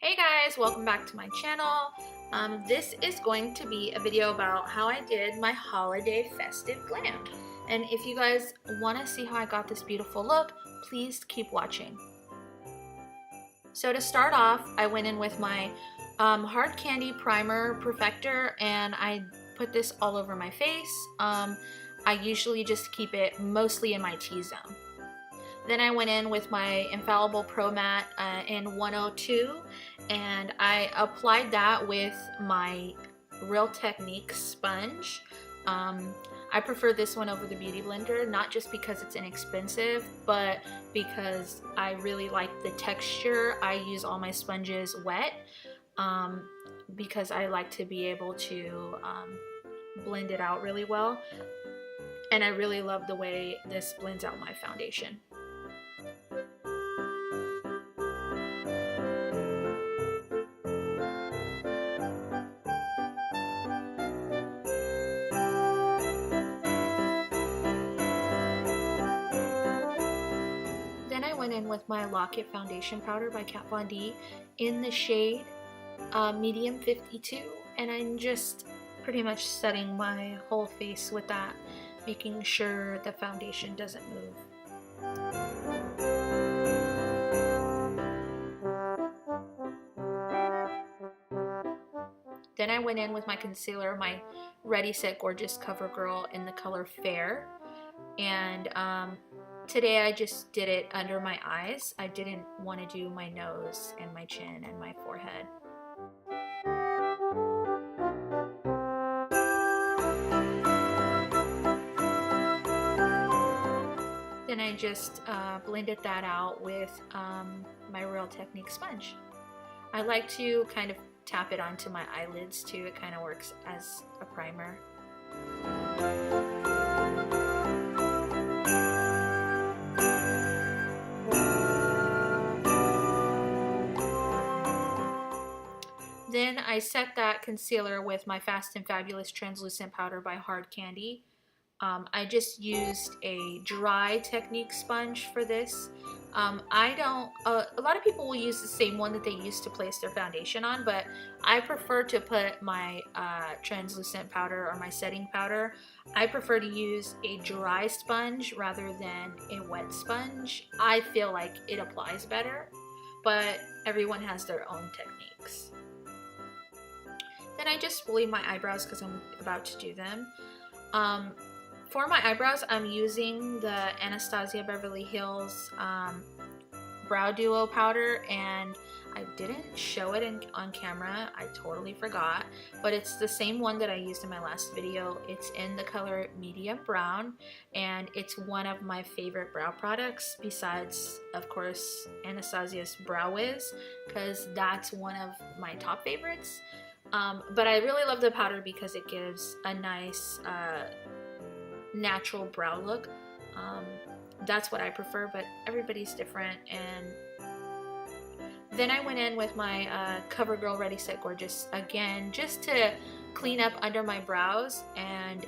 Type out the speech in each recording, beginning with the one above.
Hey guys, welcome back to my channel. This is going to be a video about how I did my holiday festive glam. And if you guys want to see how I got this beautiful look, please keep watching. So to start off, I went in with my Hard Candy Primer Perfector and I put this all over my face. I usually just keep it mostly in my T-zone. Then I went in with my Infallible Pro Matte in 102 and I applied that with my Real Technique sponge. I prefer this one over the Beauty Blender, not just because it's inexpensive, but because I really like the texture. I use all my sponges wet because I like to be able to blend it out really well. And I really love the way this blends out my foundation. Then I went in with my Lock It Foundation Powder by Kat Von D in the shade Medium 52, and I'm just pretty much setting my whole face with that, making sure the foundation doesn't move. Then I went in with my concealer, my Ready Set Gorgeous CoverGirl in the color Fair, and today I just did it under my eyes. I didn't want to do my nose and my chin and my forehead. Then I just blended that out with my Real Technique sponge. I like to kind of tap it onto my eyelids too. It kind of works as a primer. Then I set that concealer with my Fast and Fabulous Translucent Powder by Hard Candy. I just used a dry Technique sponge for this. A lot of people will use the same one that they use to place their foundation on, but I prefer to put my translucent powder or my setting powder. I prefer to use a dry sponge rather than a wet sponge. I feel like it applies better, but everyone has their own techniques. Then I just spoolie my eyebrows because I'm about to do them. For my eyebrows, I'm using the Anastasia Beverly Hills Brow Duo powder, and I didn't show it on camera. I totally forgot, but it's the same one that I used in my last video. It's in the color Medium Brown, and it's one of my favorite brow products besides, of course, Anastasia's Brow Wiz, because that's one of my top favorites. But I really love the powder because it gives a nice natural brow look. That's what I prefer, but everybody's different. And then I went in with my CoverGirl Ready Set Gorgeous again, just to clean up under my brows. And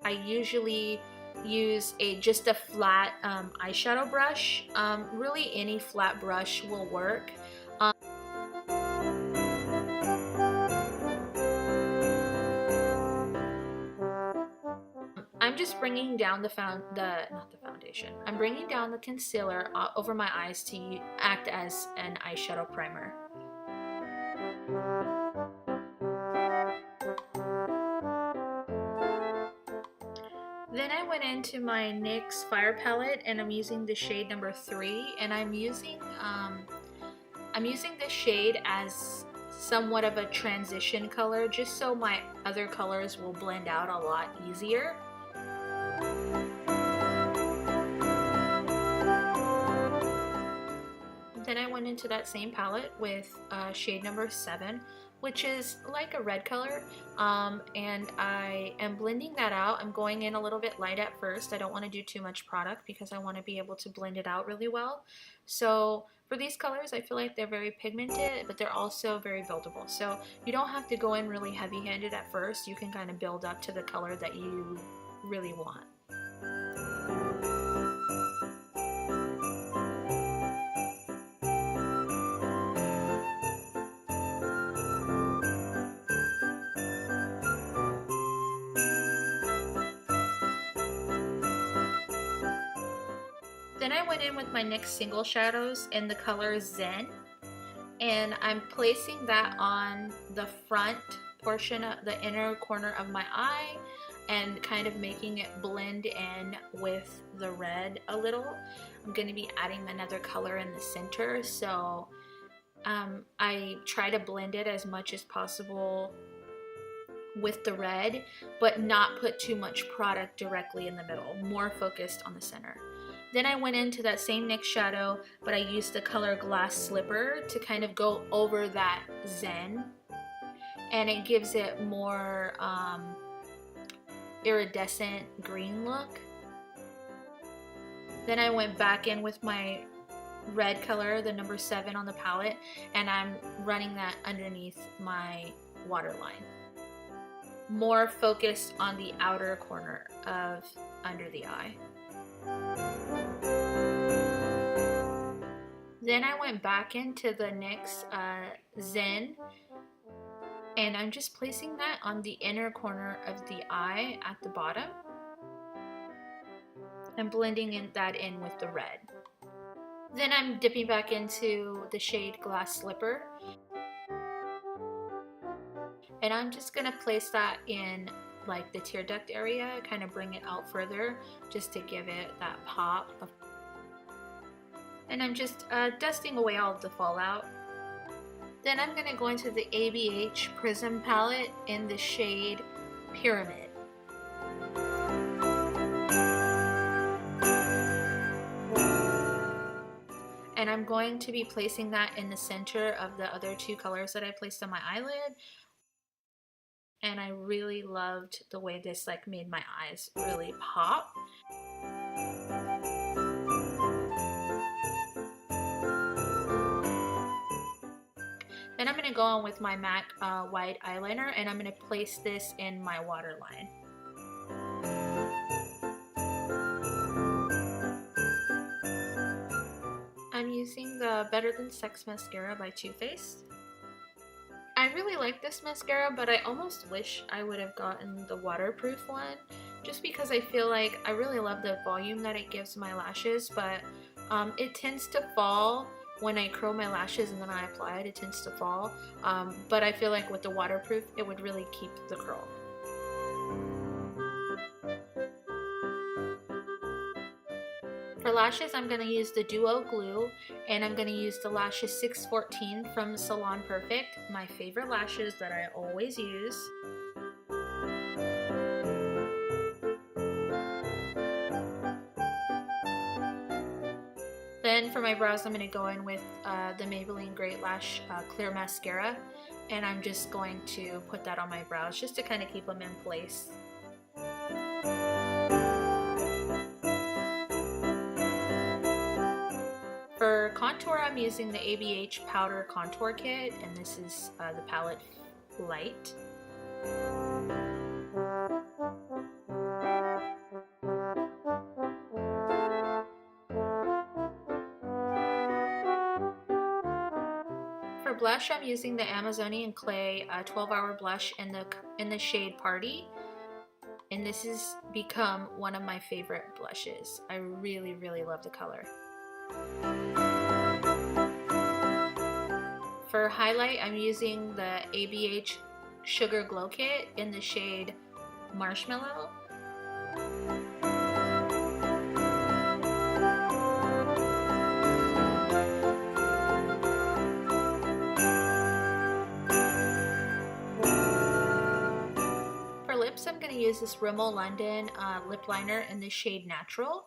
I usually use just a flat eyeshadow brush. Really, any flat brush will work. I'm just bringing down I'm bringing down the concealer over my eyes to act as an eyeshadow primer. Then I went into my NYX Fire Palette and I'm using the shade number 3, and I'm using this shade as somewhat of a transition color, just so my other colors will blend out a lot easier. Then I went into that same palette with shade number 7, which is like a red color, and I am blending that out. I'm going in a little bit light at first. I don't want to do too much product because I want to be able to blend it out really well. So for these colors, I feel like they're very pigmented, but they're also very buildable. So you don't have to go in really heavy-handed at first. You can kind of build up to the color that you really want. Then I went in with my NYX single shadows in the color Zen, and I'm placing that on the front portion of the inner corner of my eye and kind of making it blend in with the red a little. I'm going to be adding another color in the center, so I try to blend it as much as possible with the red, but not put too much product directly in the middle, more focused on the center. Then I went into that same NYX shadow, but I used the color Glass Slipper to kind of go over that Zen, and it gives it more iridescent green look. Then I went back in with my red color, the number 7 on the palette, and I'm running that underneath my waterline. More focused on the outer corner of under the eye. Then I went back into the NYX Zen, and I'm just placing that on the inner corner of the eye at the bottom and blending that in with the red. Then I'm dipping back into the shade Glass Slipper, and I'm just gonna place that in like the tear duct area, kind of bring it out further just to give it that pop. And I'm just dusting away all of the fallout. Then I'm gonna go into the ABH Prism palette in the shade Pyramid. And I'm going to be placing that in the center of the other 2 colors that I placed on my eyelid. And I really loved the way this like made my eyes really pop. Then I'm going to go on with my MAC wide eyeliner, and I'm going to place this in my waterline. I'm using the Better Than Sex mascara by Too Faced. I really like this mascara, but I almost wish I would have gotten the waterproof one, just because I feel like I really love the volume that it gives my lashes, but it tends to fall when I curl my lashes and then I apply it. It tends to fall, but I feel like with the waterproof it would really keep the curl. For lashes, I'm going to use the Duo Glue, and I'm going to use the lashes 614 from Salon Perfect, my favorite lashes that I always use. Then for my brows, I'm going to go in with the Maybelline Great Lash Clear Mascara, and I'm just going to put that on my brows just to kind of keep them in place. For contour, I'm using the ABH Powder Contour Kit, and this is the palette Light. For blush, I'm using the Amazonian Clay 12-Hour Blush in the shade Party, and this has become one of my favorite blushes. I really, really love the color. For highlight, I'm using the ABH Sugar Glow Kit in the shade Marshmallow. For lips, I'm going to use this Rimmel London lip liner in the shade Natural.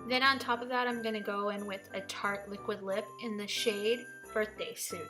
Then on top of that, I'm going to go in with a Tarte liquid lip in the shade Birthday Suit.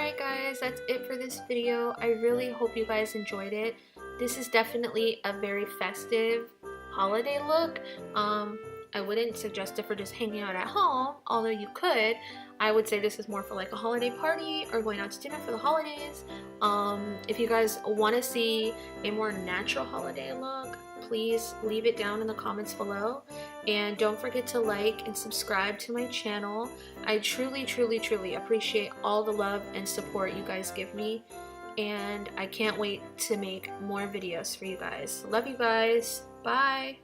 Alright guys, that's it for this video. I really hope you guys enjoyed it. This is definitely a very festive holiday look. I wouldn't suggest it for just hanging out at home, although you could. I would say this is more for like a holiday party or going out to dinner for the holidays. If you guys want to see a more natural holiday look, please leave it down in the comments below. And don't forget to like and subscribe to my channel. I truly, truly, truly appreciate all the love and support you guys give me. And I can't wait to make more videos for you guys. Love you guys. Bye.